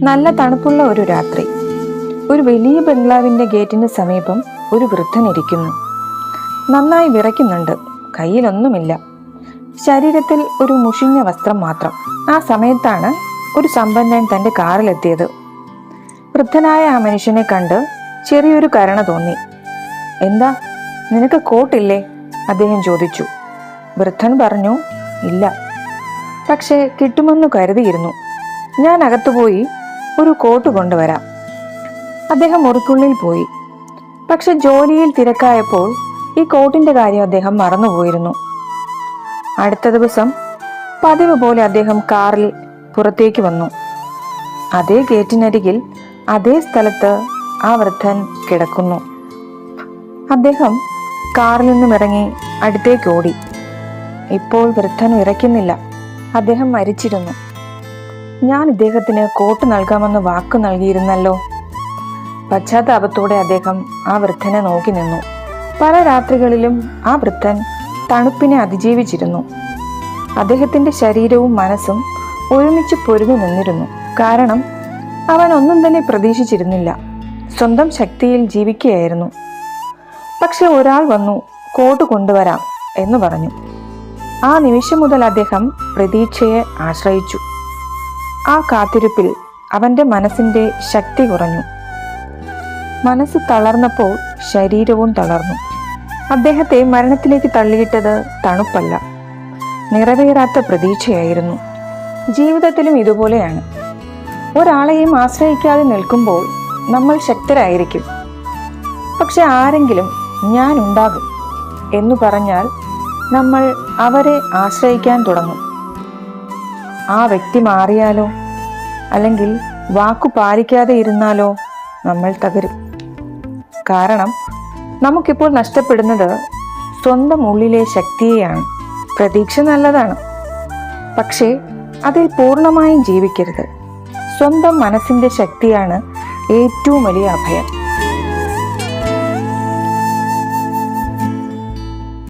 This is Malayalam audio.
നല്ല തണുപ്പുള്ള ഒരു രാത്രി. ഒരു വലിയ ബംഗ്ലാവിന്റെ ഗേറ്റിന് സമീപം ഒരു വൃദ്ധൻ ഇരിക്കുന്നു. നന്നായി വിറയ്ക്കുന്നുണ്ട്. കയ്യിലൊന്നുമില്ല. ശരീരത്തിൽ ഒരു മുഷിഞ്ഞ വസ്ത്രം മാത്രം. ആ സമയത്താണ് ഒരു സമ്പന്നൻ തന്റെ കാറിലെത്തിയത്. വൃദ്ധനായ ആ മനുഷ്യനെ കണ്ട് ചെറിയൊരു കരുണ തോന്നി. എന്താ, നിനക്ക് കോട്ടില്ലേ? അദ്ദേഹം ചോദിച്ചു. വൃദ്ധൻ പറഞ്ഞു, ഇല്ല, പക്ഷേ കിട്ടുമെന്ന് കരുതിയിരുന്നു. ഞാൻ അകത്തുപോയി ഒരു കോട്ട് കൊണ്ടുവരാം. അദ്ദേഹം മുറിക്കുള്ളിൽ പോയി. പക്ഷെ ജോലിയിൽ തിരക്കായപ്പോൾ ഈ കോട്ടിന്റെ കാര്യം അദ്ദേഹം മറന്നുപോയിരുന്നു. അടുത്ത ദിവസം പതിവ് പോലെ അദ്ദേഹം കാറിൽ പുറത്തേക്ക് വന്നു. അതേ ഗേറ്റിനരികിൽ അതേ സ്ഥലത്ത് ആ വൃദ്ധൻ കിടക്കുന്നു. അദ്ദേഹം കാറിൽ നിന്നും ഇറങ്ങി അടുത്തേക്ക് ഓടി. ഇപ്പോൾ വൃദ്ധൻ വിറയ്ക്കുന്നില്ല. അദ്ദേഹം മരിച്ചിരുന്നു. ഞാൻ ഇദ്ദേഹത്തിന് കോട്ട് നൽകാമെന്ന് വാക്ക് നൽകിയിരുന്നല്ലോ. പശ്ചാത്താപത്തോടെ അദ്ദേഹം ആ വൃദ്ധനെ നോക്കി നിന്നു. പല രാത്രികളിലും ആ വൃദ്ധൻ തണുപ്പിനെ അതിജീവിച്ചിരുന്നു. അദ്ദേഹത്തിന്റെ ശരീരവും മനസ്സും ഒരുമിച്ച് പൊരുതി നിന്നിരുന്നു. കാരണം അവൻ ഒന്നും തന്നെ പ്രതീക്ഷിച്ചിരുന്നില്ല. സ്വന്തം ശക്തിയിൽ ജീവിക്കുകയായിരുന്നു. പക്ഷെ ഒരാൾ വന്നു കോട്ട് കൊണ്ടുവരാം എന്ന് പറഞ്ഞു. ആ നിമിഷം മുതൽ അദ്ദേഹം പ്രതീക്ഷയെ ആശ്രയിച്ചു. ആ കാത്തിരിപ്പിൽ അവന്റെ മനസ്സിന്റെ ശക്തി കുറഞ്ഞു. മനസ്സ് തളർന്നപ്പോൾ ശരീരവും തളർന്നു. അദ്ദേഹത്തെ മരണത്തിലേക്ക് തള്ളിയിട്ടത് തണുപ്പല്ല, നിറവേറാത്ത പ്രതീക്ഷയായിരുന്നു. ജീവിതത്തിലും ഇതുപോലെയാണ്. ഒരാളെയും ആശ്രയിക്കാതെ നിൽക്കുമ്പോൾ നമ്മൾ ശക്തരായിരിക്കും. പക്ഷെ ആരെങ്കിലും ഞാൻ ഉണ്ടാകും എന്നു പറഞ്ഞാൽ നമ്മൾ അവരെ ആശ്രയിക്കാൻ തുടങ്ങും. ആ വ്യക്തി മാറിയാലോ, അല്ലെങ്കിൽ വാക്കു പാലിക്കാതെ ഇരുന്നാലോ നമ്മൾ തകരും. കാരണം നമുക്കിപ്പോൾ നഷ്ടപ്പെടുന്നത് സ്വന്തം ഉള്ളിലെ ശക്തിയെയാണ്. പ്രതീക്ഷ നല്ലതാണ്, പക്ഷേ അതിൽ പൂർണ്ണമായും ജീവിക്കരുത്. സ്വന്തം മനസ്സിന്റെ ശക്തിയാണ് ഏറ്റവും വലിയ അഭയം.